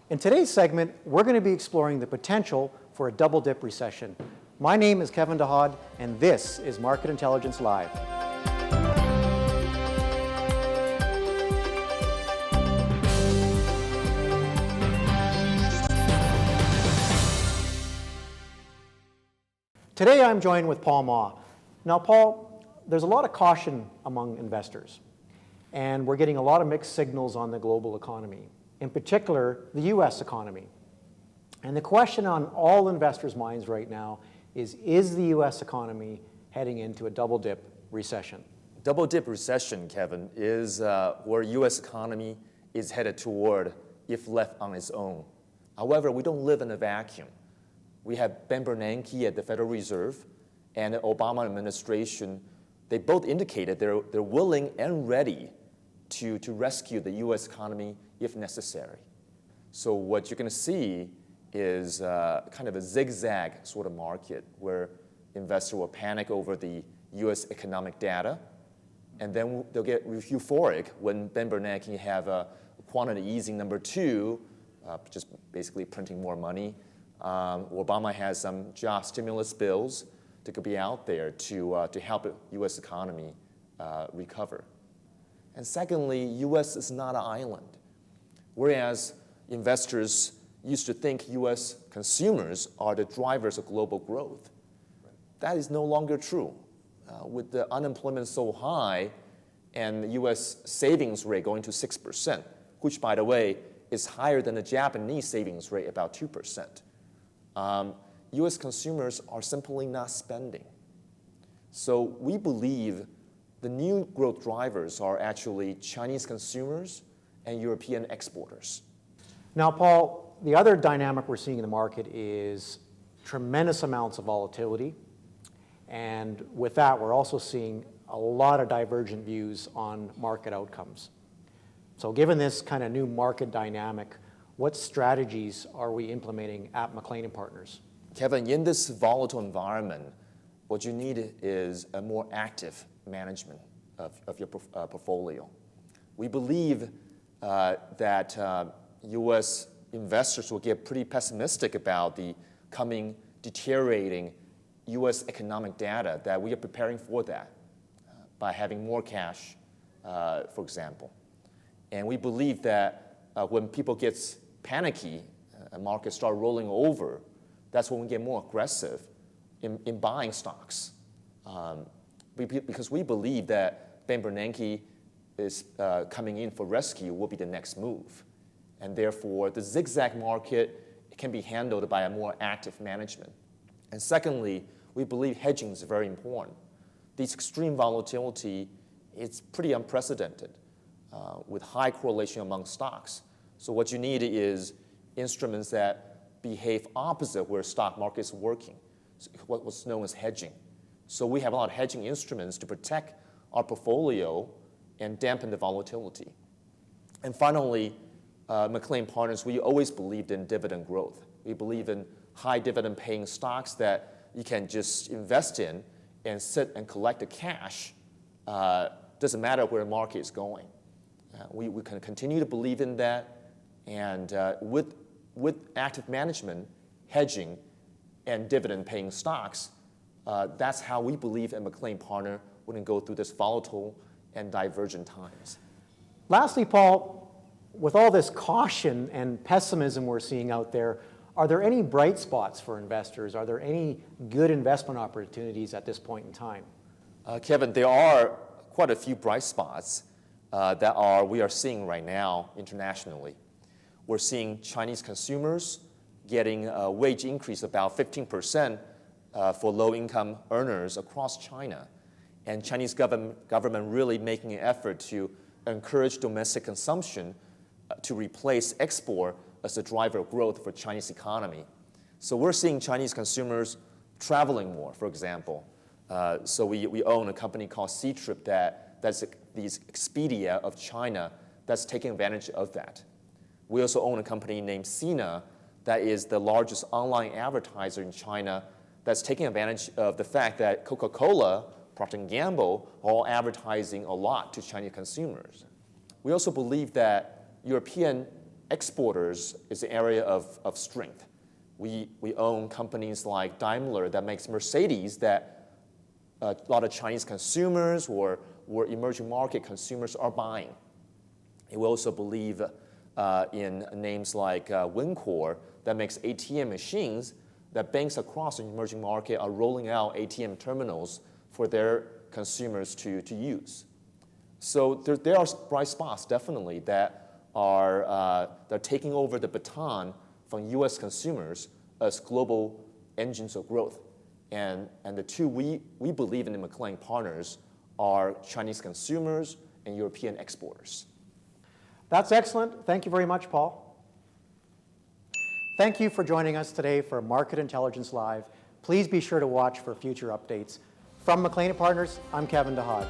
In today's segment, we're going to be exploring the potential for a double dip recession. My name is Kevin DeHaad, and this is Market Intelligence Live. Today I'm joined with Paul Ma. Now, Paul, there's a lot of caution among investors, and we're getting a lot of mixed signals on the global economy, in particular the US economy. And the question on all investors' minds right now is the US economy heading into a double dip recession? Double dip recession, Kevin, is where US economy is headed toward if left on its own. However, we don't live in a vacuum. We have Ben Bernanke at the Federal Reserve and the Obama administration. They both indicated they're willing and ready to rescue the US economy if necessary. So what you're going to see is kind of a zigzag sort of market where investors will panic over the US economic data, and then they'll get euphoric when Ben Bernanke have a quantitative easing number 2, just basically printing more money. Obama has some job stimulus bills that could be out there to help the US economy recover. And secondly, US is not an island. Whereas investors used to think US consumers are the drivers of global growth. That is no longer true. With the unemployment so high and the US savings rate going to 6%, which, by the way, is higher than the Japanese savings rate, about 2%. US consumers are simply not spending. So we believe the new growth drivers are actually Chinese consumers and European exporters. Now, Paul, the other dynamic we're seeing in the market is tremendous amounts of volatility. And with that, we're also seeing a lot of divergent views on market outcomes. So given this kind of new market dynamic, what strategies are we implementing at Mclean & Partners? Kevin, in this volatile environment, what you need is a more active management of your portfolio. We believe that US investors will get pretty pessimistic about the coming deteriorating US economic data, that we are preparing for that by having more cash, for example. And we believe that when people get panicky, markets start rolling over, that's when we get more aggressive in buying stocks. Because we believe that Ben Bernanke is coming in for rescue will be the next move. And therefore, the zigzag market can be handled by a more active management. And secondly, we believe hedging is very important. This extreme volatility is pretty unprecedented with high correlation among stocks. So what you need is instruments that behave opposite where stock market is working, what's known as hedging. So we have a lot of hedging instruments to protect our portfolio and dampen the volatility. And finally, Mclean Partners, we always believed in dividend growth. We believe in high dividend paying stocks that you can just invest in and sit and collect the cash. Doesn't matter where the market is going. We can continue to believe in that. And with active management, hedging, and dividend-paying stocks, that's how we believe at Mclean Partners wouldn't go through this volatile and divergent times. Lastly, Paul, with all this caution and pessimism we're seeing out there, are there any bright spots for investors? Are there any good investment opportunities at this point in time? Kevin, there are quite a few bright spots that we are seeing right now internationally. We're seeing Chinese consumers getting a wage increase about 15% for low-income earners across China, and Chinese government really making an effort to encourage domestic consumption to replace export as a driver of growth for Chinese economy. So we're seeing Chinese consumers traveling more, for example. So we own a company called Ctrip that's these Expedia of China that's taking advantage of that. We also own a company named Sina that is the largest online advertiser in China that's taking advantage of the fact that Coca-Cola, Procter & Gamble are all advertising a lot to Chinese consumers. We also believe that European exporters is an area of strength. We own companies like Daimler that makes Mercedes that a lot of Chinese consumers or emerging market consumers are buying. And we also believe in names like Wincor that makes ATM machines that banks across the emerging market are rolling out ATM terminals for their consumers to use. So there are bright spots, definitely, that are they're taking over the baton from U.S. consumers as global engines of growth. And the two we believe in the Mclean partners are Chinese consumers and European exporters. That's excellent. Thank you very much, Paul. Thank you for joining us today for Market Intelligence Live. Please be sure to watch for future updates. From Mclean Partners, I'm Kevin DeHaad.